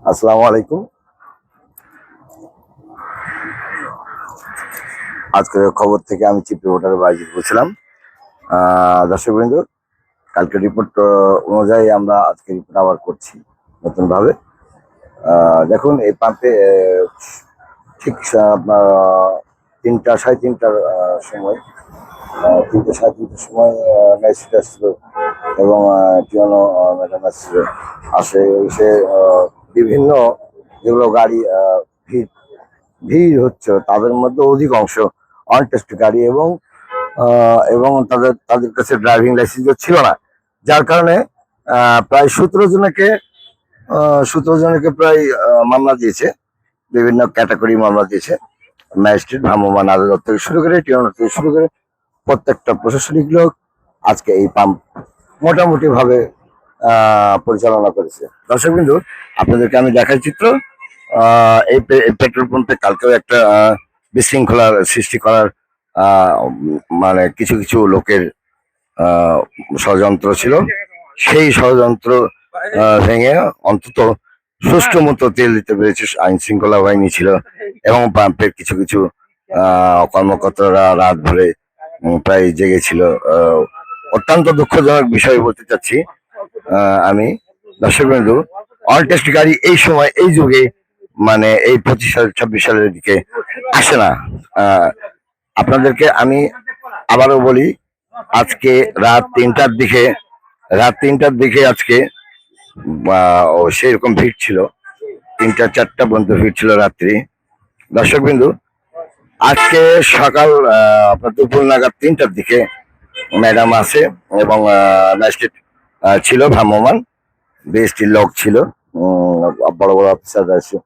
আসসালামু আলাইকুম। আজকের খবর থেকে আমি চিফ রিপোর্টার বাইজিৎ বলছিলাম। দর্শকবৃন্দ, কালকে রিপোর্ট অনুযায়ী আমরা আজকে রিপোর্ট আবার করছি নতুনভাবে। দেখুন, এই পাম্পে ঠিক আপনার 3টা সাড়ে 3টার সময় 3টে সাড়ে 3টার সময় ম্যাজিস্ট্রেট আসছিল এবং টিওনো ম্যাডাম আসছিল। এসে বিভিন্ন যেগুলো গাড়ি ভিড় ভিড় হচ্ছে তাদের মধ্যে অধিকাংশ অনটেস্ট গাড়ি এবং তাদের তাদের কাছে ড্রাইভিং লাইসেন্সও ছিল না, যার কারণে প্রায় 17 জনকে প্রায় মামলা দিয়েছে, বিভিন্ন ক্যাটাগরি মামলা দিয়েছে ম্যাজিস্ট্রেট, ভ্রাম্যমাণ আদালত থেকে শুরু করে টিওনো থেকে শুরু করে প্রত্যেকটা প্রশাসনিক লোক আজকে এই পাম্প মোটামুটি ভাবে পরিচালনা করেছে। দর্শকবিন্দু, আপনাদেরকে আমি দেখাই চিত্র। এই পেট্রোল পাম্পে কালকেও একটা বিশৃঙ্খলার সৃষ্টি করার মানে কিছু কিছু লোকের ষড়যন্ত্র ছিল। সেই ষড়যন্ত্র ভেঙে অন্তত সুষ্ঠু মতো তেল দিতে পেরেছে আইন শৃঙ্খলা বাহিনী ছিল এবং পাম্পের কিছু কিছু কর্মকর্তারা রাত ভরে প্রায় জেগেছিল। অত্যন্ত দুঃখজনক বিষয় বলতে চাচ্ছি আমি। দর্শকবৃন্দু, অল টেস্ট গাড়ি এই সময় এই যুগে মানে এই 25 সাল 26 সালের দিকে আসে না। আপনাদেরকে আমি আবারও বলি, আজকে রাত তিনটার দিকে আজকে সেরকম ভিড় ছিল, 3টা 4টা পর্যন্ত ভিড় ছিল রাত্রি। দর্শকবিন্দু, আজকে সকাল আপনার দুপুর নাগাদ 3টার দিকে ম্যাডাম আছে এবং ম্যাজিস্ট্রেট ছিল, ভ্রাম্যমাণ বিএসটির লোক ছিল, বড় বড় অফিসাররা এসে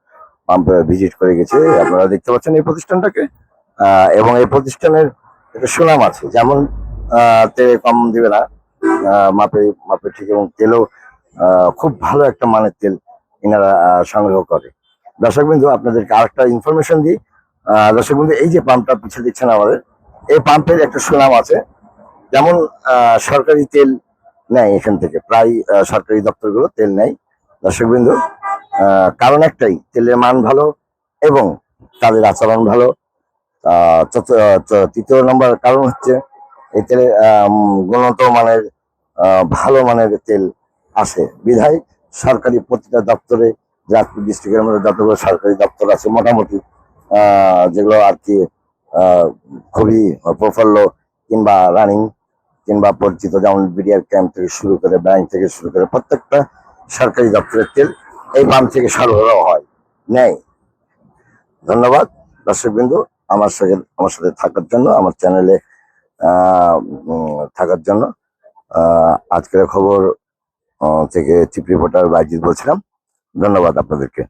পাম্পে ভিজিট করে গেছে। আপনারা দেখতে পাচ্ছেন এই প্রতিষ্ঠানটাকে, এবং এই প্রতিষ্ঠানের একটা সুনাম আছে, যেমন তেল কম দিবে না, মাপে মাপে ঠিক, এবং তেলও খুব ভালো একটা মানের তেল এনারা সংগ্রহ করে। দর্শকবৃন্দু, আপনাদেরকে আরেকটা ইনফরমেশন দিই। দর্শকবৃন্দু, এই যে পাম্পটা পিছিয়ে দিচ্ছেন আমাদের, এই পাম্পের একটা সুনাম আছে। যেমন সরকারি তেল নেয় এখান থেকে, প্রায় সরকারি দপ্তরগুলো তেল নেয়। দর্শকবৃন্দু, কারণ একটাই, তেলের মান ভালো এবং তাদের আচরণ ভালো। তৃতীয় নম্বর কারণ হচ্ছে এই তেলে গুণগত মানের ভালো মানের তেল আসে বিধায় সরকারি প্রতিটা দপ্তরে, দিনাজপুর ডিস্ট্রিক্টের মধ্যে যতগুলো সরকারি দপ্তর আছে মোটামুটি, যেগুলো আর কি খুবই প্রফুল্ল কিংবা রানিং কিংবা পরিচিত, যেমন বিডিআর ক্যাম্প থেকে শুরু করে ব্যাংক থেকে শুরু করে প্রত্যেকটা সরকারি দপ্তরের তেল এই পাম্প থেকে সরবরাহ হয়, নেয়। ধন্যবাদ দর্শকবৃন্দু, আমার সাথে থাকার জন্য, আমার চ্যানেলে থাকার জন্য। আজকের খবর থেকে চিফ রিপোর্টার বাইজিৎ বলছিলাম। ধন্যবাদ আপনাদেরকে।